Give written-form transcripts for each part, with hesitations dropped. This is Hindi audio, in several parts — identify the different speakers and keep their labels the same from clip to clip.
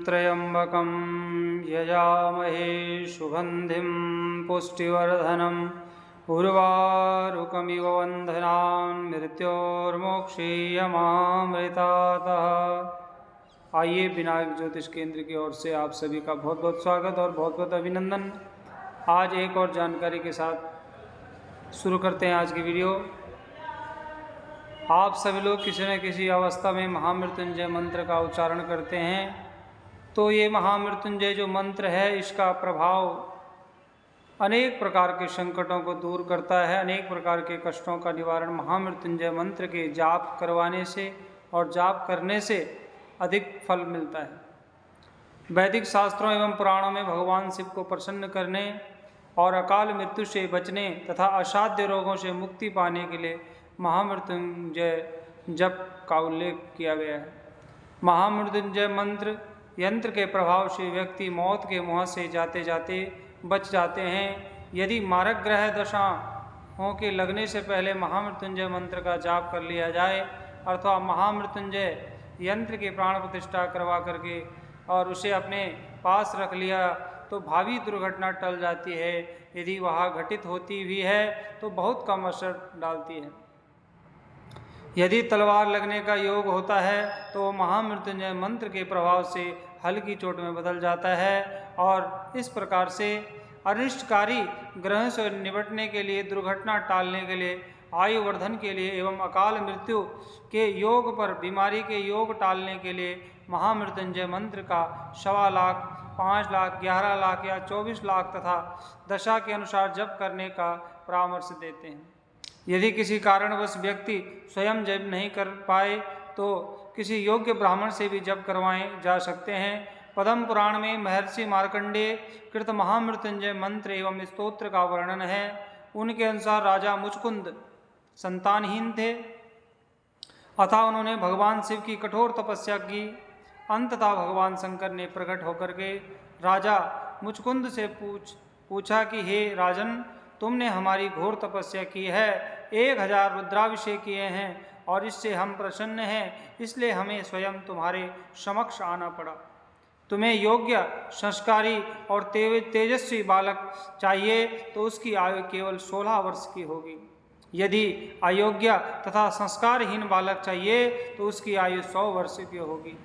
Speaker 1: त्र्यम्बकं यजामहे सुगन्धिं पुष्टिवर्धनम् उर्वारुकमिव बन्धनान् मृत्योर्मोक्षीयमामृतातः। आइए विनायक ज्योतिष केंद्र की ओर से आप सभी का बहुत बहुत स्वागत और बहुत बहुत अभिनंदन। आज एक और जानकारी के साथ शुरू करते हैं आज की वीडियो। आप सभी लोग किसी न किसी अवस्था में महामृत्युंजय मंत्र का उच्चारण करते हैं, तो ये महामृत्युंजय जो मंत्र है इसका प्रभाव अनेक प्रकार के संकटों को दूर करता है। अनेक प्रकार के कष्टों का निवारण महामृत्युंजय मंत्र के जाप करवाने से और जाप करने से अधिक फल मिलता है। वैदिक शास्त्रों एवं पुराणों में भगवान शिव को प्रसन्न करने और अकाल मृत्यु से बचने तथा असाध्य रोगों से मुक्ति पाने के लिए महामृत्युंजय जप का उल्लेख किया गया है। महामृत्युंजय मंत्र यंत्र के प्रभाव से व्यक्ति मौत के मुंह से जाते जाते बच जाते हैं। यदि मारक ग्रह दशाओं के लगने से पहले महामृत्युंजय मंत्र का जाप कर लिया जाए अथवा महामृत्युंजय यंत्र की प्राण प्रतिष्ठा करवा करके और उसे अपने पास रख लिया तो भावी दुर्घटना टल जाती है। यदि वह घटित होती भी है तो बहुत कम असर डालती है। यदि तलवार लगने का योग होता है तो महामृत्युंजय मंत्र के प्रभाव से हल्की चोट में बदल जाता है और इस प्रकार से अनिष्टकारी ग्रह से निपटने के लिए, दुर्घटना टालने के लिए, आयु वर्धन के लिए एवं अकाल मृत्यु के योग पर बीमारी के योग टालने के लिए महामृत्युंजय मंत्र का 1.25 लाख, 5 लाख, 11 लाख या 24 लाख तथा दशा के अनुसार जप करने का परामर्श देते हैं। यदि किसी कारणवश व्यक्ति स्वयं जप नहीं कर पाए तो किसी योग्य ब्राह्मण से भी जप करवाए जा सकते हैं। पद्म पुराण में महर्षि मार्कंडेय कृत महामृत्युंजय मंत्र एवं स्तोत्र का वर्णन है। उनके अनुसार राजा मुचकुंद संतानहीन थे अतः उन्होंने भगवान शिव की कठोर तपस्या की। अंततः भगवान शंकर ने प्रकट होकर के राजा मुचकुंद से पूछा कि हे राजन, तुमने हमारी घोर तपस्या की है, 1000 रुद्राभिषेक किए हैं और इससे हम प्रसन्न हैं, इसलिए हमें स्वयं तुम्हारे समक्ष आना पड़ा। तुम्हें योग्य, संस्कारी और तेजस्वी बालक चाहिए तो उसकी आयु केवल 16 वर्ष की होगी। यदि अयोग्य तथा संस्कारहीन बालक चाहिए तो उसकी आयु 100 वर्ष की होगी।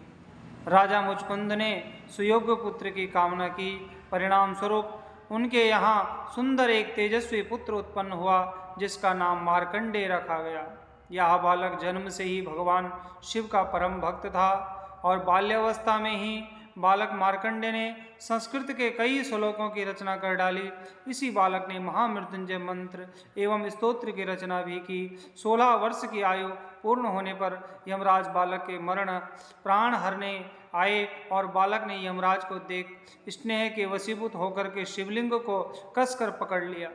Speaker 1: राजा मुचकुंद ने सुयोग्य पुत्र की कामना की। परिणाम स्वरूप उनके यहाँ सुंदर एक तेजस्वी पुत्र उत्पन्न हुआ जिसका नाम मार्कंडेय रखा गया। यह बालक जन्म से ही भगवान शिव का परम भक्त था और बाल्यावस्था में ही बालक मार्कंडेय ने संस्कृत के कई श्लोकों की रचना कर डाली। इसी बालक ने महामृत्युंजय मंत्र एवं स्तोत्र की रचना भी की। 16 वर्ष की आयु पूर्ण होने पर यमराज बालक के मरण प्राण हरने आए और बालक ने यमराज को देख स्नेह के वशीभूत होकर के शिवलिंग को कसकर पकड़ लिया।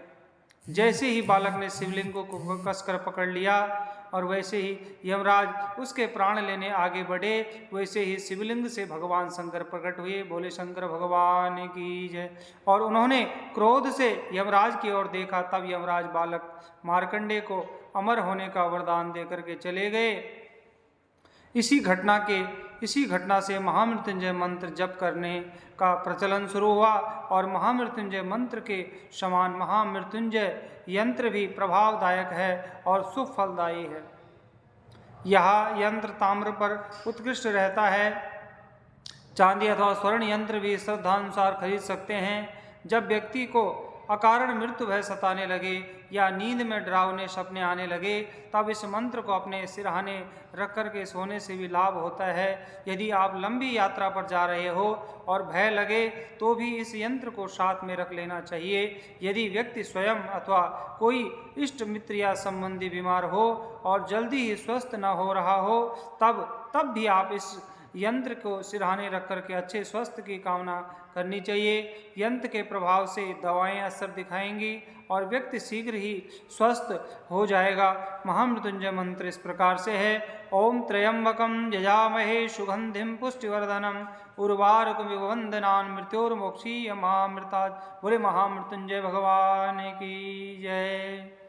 Speaker 1: जैसे ही बालक ने शिवलिंग को कसकर पकड़ लिया और वैसे ही यमराज उसके प्राण लेने आगे बढ़े, वैसे ही शिवलिंग से भगवान शंकर प्रकट हुए। बोले शंकर भगवान की जय। और उन्होंने क्रोध से यमराज की ओर देखा। तब यमराज बालक मार्कंडेय को अमर होने का वरदान देकर के चले गए। इसी घटना से महामृत्युंजय मंत्र जप करने का प्रचलन शुरू हुआ और महामृत्युंजय मंत्र के समान महामृत्युंजय यंत्र भी प्रभावदायक है और शुभ फलदायी है। यह यंत्र ताम्र पर उत्कृष्ट रहता है। चांदी अथवा स्वर्ण यंत्र भी श्रद्धानुसार खरीद सकते हैं। जब व्यक्ति को अकारण मृत्यु भय सताने लगे या नींद में डरावने सपने आने लगे तब इस मंत्र को अपने सिरहाने रख कर के सोने से भी लाभ होता है। यदि आप लंबी यात्रा पर जा रहे हो और भय लगे तो भी इस यंत्र को साथ में रख लेना चाहिए। यदि व्यक्ति स्वयं अथवा कोई इष्ट मित्र या संबंधी बीमार हो और जल्दी ही स्वस्थ न हो रहा हो तब भी आप इस यंत्र को सिरहाने रख करके अच्छे स्वास्थ्य की कामना करनी चाहिए। यंत्र के प्रभाव से दवाएं असर दिखाएंगी और व्यक्ति शीघ्र ही स्वस्थ हो जाएगा। महामृत्युंजय मंत्र इस प्रकार से है। ओम त्र्यंबकं यजामहे सुगंधिं पुष्टिवर्धनम् उर्वारुकमिव बन्धनान् मृत्योर्मोक्षीयमामृतात्। बोले महामृत्युंजय भगवान की जय।